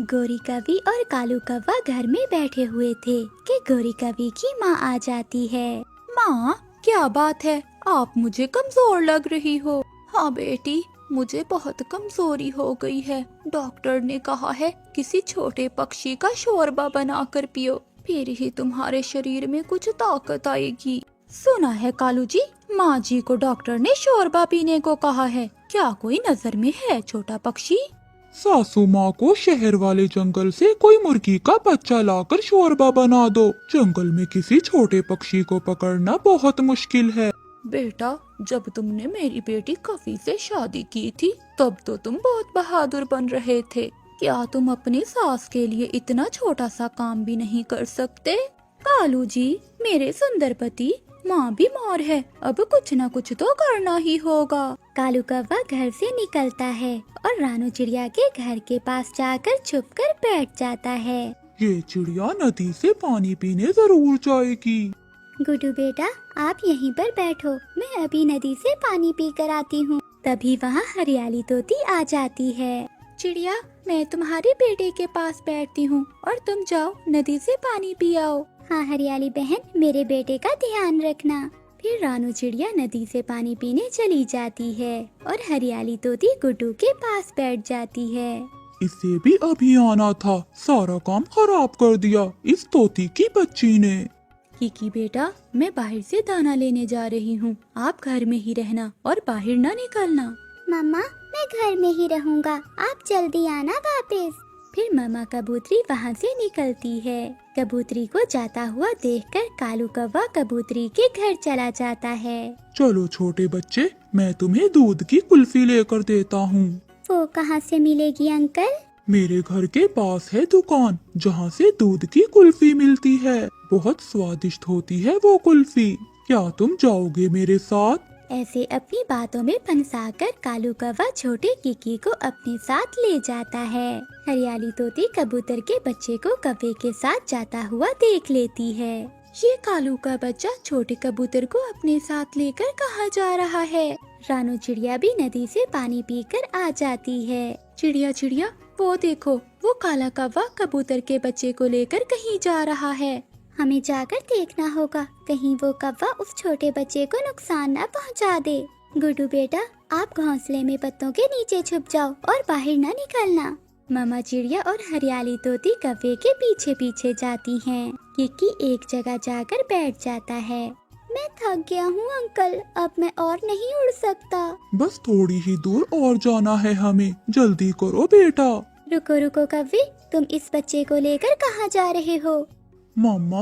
गोरी कवि और कालू कौवा घर में बैठे हुए थे कि गोरी कवि की माँ आ जाती है। माँ, क्या बात है? आप मुझे कमजोर लग रही हो। हाँ बेटी, मुझे बहुत कमजोरी हो गई है। डॉक्टर ने कहा है किसी छोटे पक्षी का शोरबा बनाकर पियो, फिर ही तुम्हारे शरीर में कुछ ताकत आएगी। सुना है कालू जी, माँ जी को डॉक्टर ने शोरबा पीने को कहा है। क्या कोई नजर में है छोटा पक्षी? सासू माँ को शहर वाले जंगल से कोई मुर्गी का बच्चा लाकर शोरबा बना दो। जंगल में किसी छोटे पक्षी को पकड़ना बहुत मुश्किल है। बेटा, जब तुमने मेरी बेटी कफी से शादी की थी तब तो तुम बहुत बहादुर बन रहे थे। क्या तुम अपनी सास के लिए इतना छोटा सा काम भी नहीं कर सकते? कालू जी, मेरे सुंदर पति, माँ बीमार है, अब कुछ न कुछ तो करना ही होगा। कालू कौवा घर से निकलता है और रानू चिड़िया के घर के पास जाकर छुपकर बैठ जाता है। ये चिड़िया नदी से पानी पीने जरूर जाएगी। गुड्डू बेटा, आप यहीं पर बैठो, मैं अभी नदी से पानी पी कर आती हूँ। तभी वहाँ हरियाली तोती आ जाती है। चिड़िया, मैं तुम्हारे बेटे के पास बैठती हूँ और तुम जाओ नदी से पानी पी आओ। हाँ हरियाली बहन, मेरे बेटे का ध्यान रखना। फिर रानू चिड़िया नदी से पानी पीने चली जाती है और हरियाली तोती गुड्डू के पास बैठ जाती है। इसे भी अभी आना था, सारा काम खराब कर दिया इस तोती की बच्ची ने। किकी बेटा, मैं बाहर से दाना लेने जा रही हूँ, आप घर में ही रहना और बाहर न निकलना। मम्मा, मैं घर में ही रहूँगा, आप जल्दी आना वापस। फिर मामा कबूतरी वहाँ से निकलती है। कबूतरी को जाता हुआ देखकर कालू कौवा कबूतरी के घर चला जाता है। चलो छोटे बच्चे, मैं तुम्हें दूध की कुल्फी लेकर देता हूँ। वो कहाँ से मिलेगी अंकल? मेरे घर के पास है दुकान जहाँ से दूध की कुल्फी मिलती है। बहुत स्वादिष्ट होती है वो कुल्फी। क्या तुम जाओगे मेरे साथ? ऐसे अपनी बातों में फंसाकर कालू कौवा छोटे किकी को अपने साथ ले जाता है। हरियाली तोती कबूतर के बच्चे को कौवे के साथ जाता हुआ देख लेती है। ये कालू का बच्चा छोटे कबूतर को अपने साथ लेकर कहाँ जा रहा है? रानू चिड़िया भी नदी से पानी पीकर आ जाती है। चिड़िया चिड़िया, वो देखो, वो काला कौवा कबूतर के बच्चे को लेकर कहीं जा रहा है। हमें जाकर देखना होगा, कहीं वो कौवा उस छोटे बच्चे को नुकसान न पहुंचा दे। गुड्डू बेटा, आप घोंसले में पत्तों के नीचे छुप जाओ और बाहर न निकलना। मामा चिड़िया और हरियाली तोती कौवे के पीछे पीछे जाती हैं। किकी एक जगह जाकर बैठ जाता है। मैं थक गया हूँ अंकल, अब मैं और नहीं उड़ सकता। बस थोड़ी ही दूर और जाना है हमें, जल्दी करो बेटा। रुको रुको कौवे, तुम इस बच्चे को लेकर कहाँ जा रहे हो? मम्मा,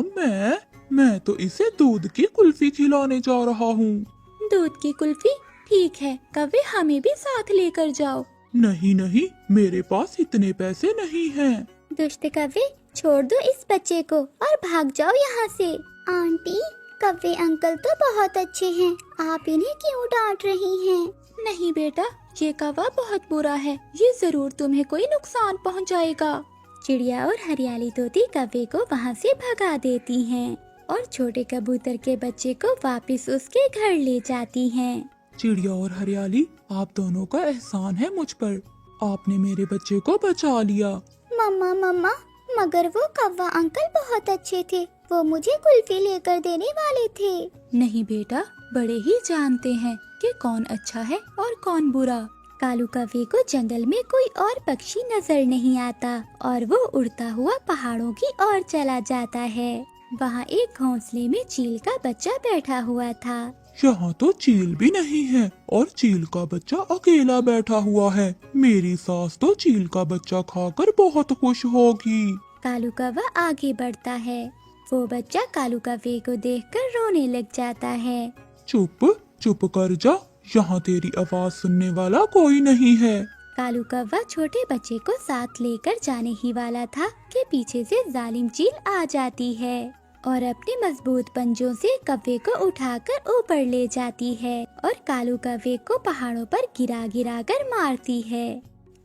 मैं तो इसे दूध की कुल्फी खिलाने जा रहा हूँ। दूध की कुल्फी? ठीक है कौवे, हमें भी साथ लेकर जाओ। नहीं नहीं, मेरे पास इतने पैसे नहीं हैं। दुष्ट कौवे, छोड़ दो इस बच्चे को और भाग जाओ यहाँ से। आंटी, कौवे अंकल तो बहुत अच्छे हैं, आप इन्हें क्यों डांट रही हैं? नहीं बेटा, ये कौवा बहुत बुरा है, ये जरूर तुम्हें कोई नुकसान पहुँचाएगा। चिड़िया और हरियाली तोती कौवे को वहाँ से भगा देती हैं और छोटे कबूतर के बच्चे को वापस उसके घर ले जाती हैं। चिड़िया और हरियाली, आप दोनों का एहसान है मुझ पर, आपने मेरे बच्चे को बचा लिया। मम्मा मम्मा, मगर वो कौवा अंकल बहुत अच्छे थे, वो मुझे कुल्फी लेकर देने वाले थे। नहीं बेटा, बड़े ही जानते हैं कि कौन अच्छा है और कौन बुरा। कालू कौवे को जंगल में कोई और पक्षी नजर नहीं आता और वो उड़ता हुआ पहाड़ों की ओर चला जाता है। वहाँ एक घोंसले में चील का बच्चा बैठा हुआ था। यहाँ तो चील भी नहीं है और चील का बच्चा अकेला बैठा हुआ है। मेरी सास तो चील का बच्चा खाकर बहुत खुश होगी। कालू कौवा आगे बढ़ता है। वो बच्चा कालू कौवे को देखकर रोने लग जाता है। चुप चुप कर जा, यहाँ तेरी आवाज सुनने वाला कोई नहीं है। कालू कौवा छोटे बच्चे को साथ लेकर जाने ही वाला था कि पीछे से जालिम चील आ जाती है और अपने मजबूत पंजों से कौवे को उठाकर ऊपर ले जाती है और कालू कौवे को पहाड़ों पर गिरा गिरा कर मारती है।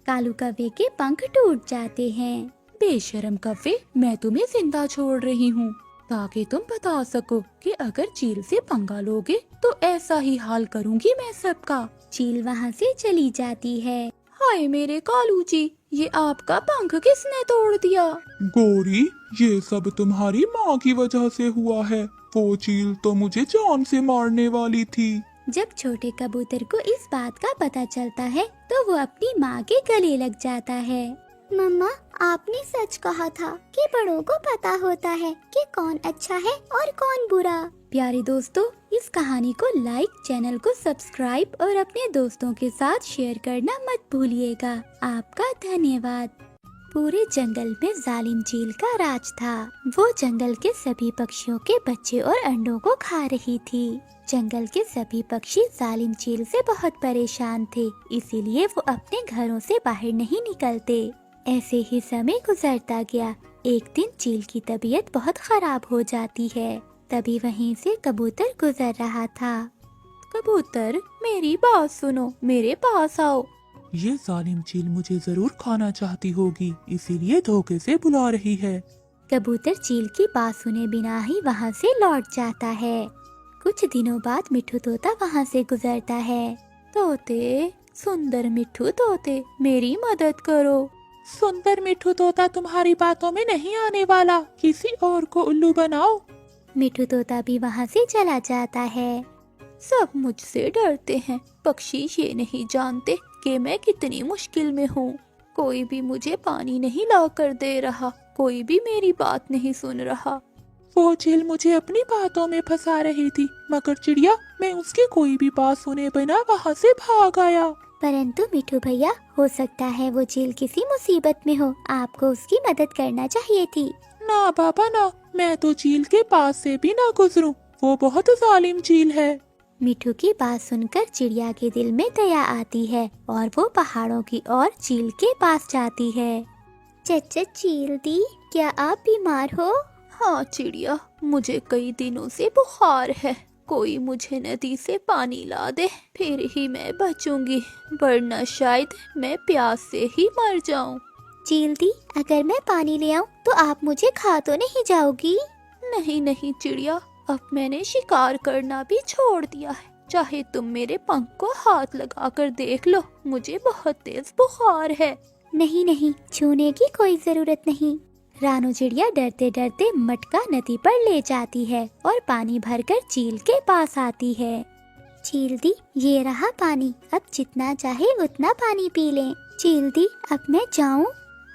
कालू कौवे के पंख टूट जाते हैं। बेशरम कौवे, मैं तुम्हें जिंदा छोड़ रही हूँ ताकि तुम बता सको कि अगर चील से पंगा लोगे तो ऐसा ही हाल करूँगी मैं सबका। चील वहाँ से चली जाती है। हाय मेरे कालू जी, ये आपका पंख किसने तोड़ दिया? गौरी, ये सब तुम्हारी माँ की वजह से हुआ है। वो चील तो मुझे जान से मारने वाली थी। जब छोटे कबूतर को इस बात का पता चलता है तो वो अपनी माँ के गले लग जाता है। मम्मा, आपने सच कहा था कि बड़ों को पता होता है कि कौन अच्छा है और कौन बुरा। प्यारे दोस्तों, इस कहानी को लाइक, चैनल को सब्सक्राइब और अपने दोस्तों के साथ शेयर करना मत भूलिएगा। आपका धन्यवाद। पूरे जंगल में जालिम चील का राज था। वो जंगल के सभी पक्षियों के बच्चे और अंडों को खा रही थी। जंगल के सभी पक्षी जालिम चील से बहुत परेशान थे, इसीलिए वो अपने घरों से बाहर नहीं निकलते। ऐसे ही समय गुजरता गया। एक दिन चील की तबीयत बहुत खराब हो जाती है। तभी वहीं से कबूतर गुजर रहा था। कबूतर, मेरी बात सुनो, मेरे पास आओ। ये जालिम चील मुझे जरूर खाना चाहती होगी, इसीलिए धोखे से बुला रही है। कबूतर चील की बात सुने बिना ही वहाँ से लौट जाता है। कुछ दिनों बाद मिट्ठू तोता वहाँ से गुजरता है। तोते, सुंदर मिट्ठू तोते, मेरी मदद करो। सुंदर मिट्ठू तोता तुम्हारी बातों में नहीं आने वाला, किसी और को उल्लू बनाओ। मिट्ठू तोता भी वहाँ से चला जाता है। सब मुझसे डरते हैं। पक्षी ये नहीं जानते कि मैं कितनी मुश्किल में हूँ। कोई भी मुझे पानी नहीं ला कर दे रहा, कोई भी मेरी बात नहीं सुन रहा। वो चील मुझे अपनी बातों में फंसा रही थी, मगर चिड़िया, मैं उसकी कोई भी बात सुने बिना वहाँ से भाग आया। परंतु मिठू भैया, हो सकता है वो चील किसी मुसीबत में हो, आपको उसकी मदद करना चाहिए थी। ना बाबा ना, मैं तो चील के पास से भी ना गुजरूं, वो बहुत जालिम चील है। मिठू की बात सुनकर चिड़िया के दिल में दया आती है और वो पहाड़ों की ओर चील के पास जाती है। चचा चील दी, क्या आप बीमार हो? हाँ चिड़िया, मुझे कई दिनों से बुखार है। कोई मुझे नदी से पानी ला दे, फिर ही मैं बचूंगी, वरना शायद मैं प्यास से ही मर जाऊं। चील दी, अगर मैं पानी ले आऊं तो आप मुझे खा तो नहीं जाओगी? नहीं नहीं चिड़िया, अब मैंने शिकार करना भी छोड़ दिया है। चाहे तुम मेरे पंख को हाथ लगा कर देख लो, मुझे बहुत तेज बुखार है। नहीं नहीं, छूने की कोई जरूरत नहीं। रानू चिड़िया डरते डरते मटका नदी पर ले जाती है और पानी भरकर चील के पास आती है। चील दी, ये रहा पानी, अब जितना चाहे उतना पानी पी लें। चील दी, अब मैं जाऊं?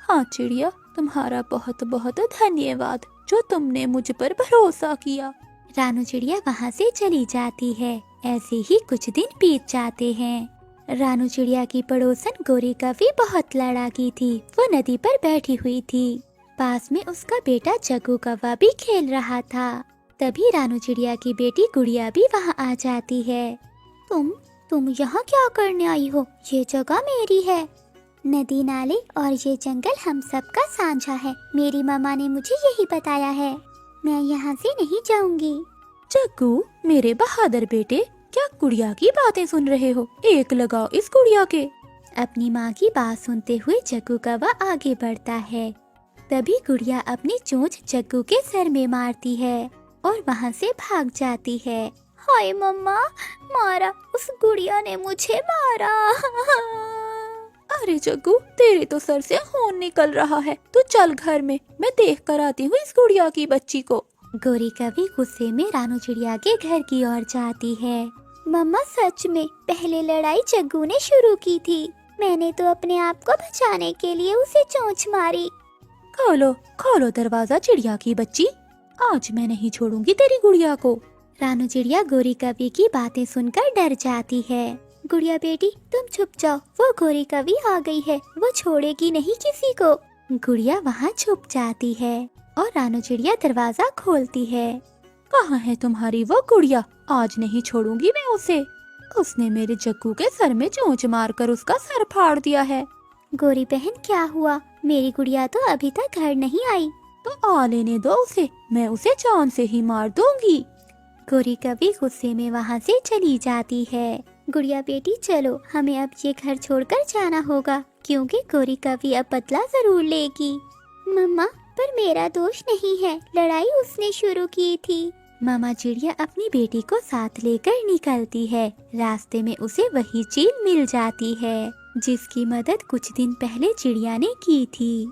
हाँ चिड़िया, तुम्हारा बहुत बहुत धन्यवाद जो तुमने मुझ पर भरोसा किया। रानू चिड़िया वहाँ से चली जाती है। ऐसे ही कुछ दिन बीत जाते हैं। रानू चिड़िया की पड़ोसन गोरी कभी बहुत लड़ाकी थी। वो नदी पर बैठी हुई थी। पास में उसका बेटा जग्गू कौवा भी खेल रहा था। तभी रानू चिड़िया की बेटी गुड़िया भी वहाँ आ जाती है। तुम यहाँ क्या करने आई हो? ये जगह मेरी है। नदी नाले और ये जंगल हम सबका साझा है। मेरी मामा ने मुझे यही बताया है। मैं यहाँ से नहीं जाऊंगी। जग्गू, मेरे बहादुर बेटे, क्या गुड़िया की बातें सुन रहे हो? एक लगाओ इस गुड़िया के। अपनी माँ की बात सुनते हुए जग्गू कौवा आगे बढ़ता है। तभी गुड़िया अपनी चोंच जग्गू के सर में मारती है और वहाँ से भाग जाती है। हाय मम्मा, मारा, उस गुड़िया ने मुझे मारा। अरे जग्गू, तेरे तो सर से खून निकल रहा है। तू चल घर में, मैं देख कर आती हूँ इस गुड़िया की बच्ची को। गोरी कभी गुस्से में रानू चिड़िया के घर की ओर जाती है। मम्मा, सच में पहले लड़ाई जग्गू ने शुरू की थी। मैंने तो अपने आप को बचाने के लिए उसे चोंच मारी। खोलो खोलो दरवाजा चिड़िया की बच्ची, आज मैं नहीं छोड़ूंगी तेरी गुड़िया को। रानू चिड़िया गोरी कवि की बातें सुनकर डर जाती है। गुड़िया बेटी, तुम छुप जाओ, वो गोरी कवि आ गई है, वो छोड़ेगी नहीं किसी को। गुड़िया वहाँ छुप जाती है और रानू चिड़िया दरवाजा खोलती है। कहाँ है तुम्हारी वो गुड़िया? आज नहीं छोड़ूंगी मैं उसे। उसने मेरे जग्गू के सर में चोंच मारकर उसका सर फाड़ दिया है। गोरी बहन, क्या हुआ? मेरी गुड़िया तो अभी तक घर नहीं आई। तो आ लेने दो उसे, मैं उसे जान से ही मार दूंगी। गोरी कवि गुस्से में वहाँ से चली जाती है। गुड़िया बेटी, चलो, हमें अब ये घर छोड़कर जाना होगा, क्योंकि गोरी कवि अब बदला जरूर लेगी। मम्मा, पर मेरा दोष नहीं है, लड़ाई उसने शुरू की थी। मामा चिड़िया अपनी बेटी को साथ लेकर निकलती है। रास्ते में उसे वही चील मिल जाती है। जिसकी मदद कुछ दिन पहले चिड़िया ने की थी।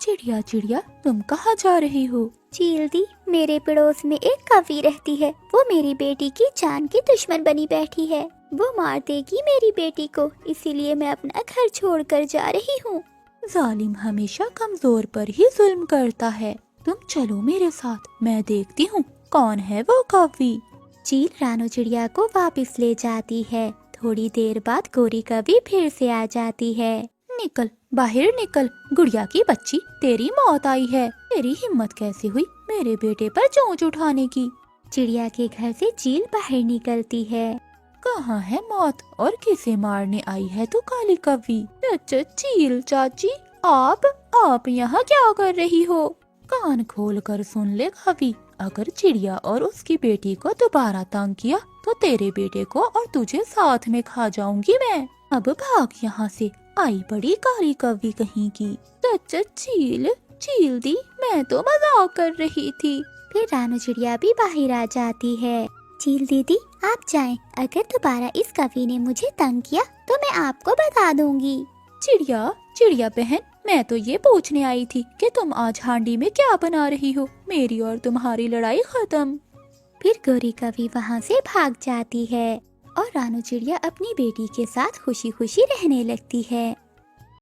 चिड़िया चिड़िया, तुम कहाँ जा रही हो? चील दी, मेरे पड़ोस में एक कौवी रहती है। वो मेरी बेटी की जान की दुश्मन बनी बैठी है। वो मार देगी मेरी बेटी को, इसीलिए मैं अपना घर छोड़कर जा रही हूँ। जालिम हमेशा कमजोर पर ही जुल्म करता है। तुम चलो मेरे साथ, मैं देखती हूँ कौन है वो कौवी। चील रानो चिड़िया को वापस ले जाती है। थोड़ी देर बाद गोरी कौवी फिर से आ जाती है। निकल, बाहर निकल, गुड़िया की बच्ची, तेरी मौत आई है। तेरी हिम्मत कैसे हुई मेरे बेटे पर चोंच उठाने की? चिड़िया के घर से चील बाहर निकलती है। कहाँ है मौत और किसे मारने आई है तू काली कौवी? अच्छा चील चाची, आप यहाँ क्या कर रही हो? कान खोल कर सुन ले कौवी, अगर चिड़िया और उसकी बेटी को दोबारा तंग किया तो तेरे बेटे को और तुझे साथ में खा जाऊंगी मैं। अब भाग यहाँ से, आई बड़ी काली कौवी कहीं की। अच्छा चील दी, मैं तो मजाक कर रही थी। फिर रानो चिड़िया भी बाहर आ जाती है। चील दीदी आप जाएं, अगर दोबारा इस कौवी ने मुझे तंग किया तो मैं आपको बता दूंगी। चिड़िया बहन, मैं तो ये पूछने आई थी कि तुम आज हांडी में क्या बना रही हो। मेरी और तुम्हारी लड़ाई खत्म। फिर गोरी कौवी वहाँ से भाग जाती है और रानो चिड़िया अपनी बेटी के साथ खुशी खुशी रहने लगती है।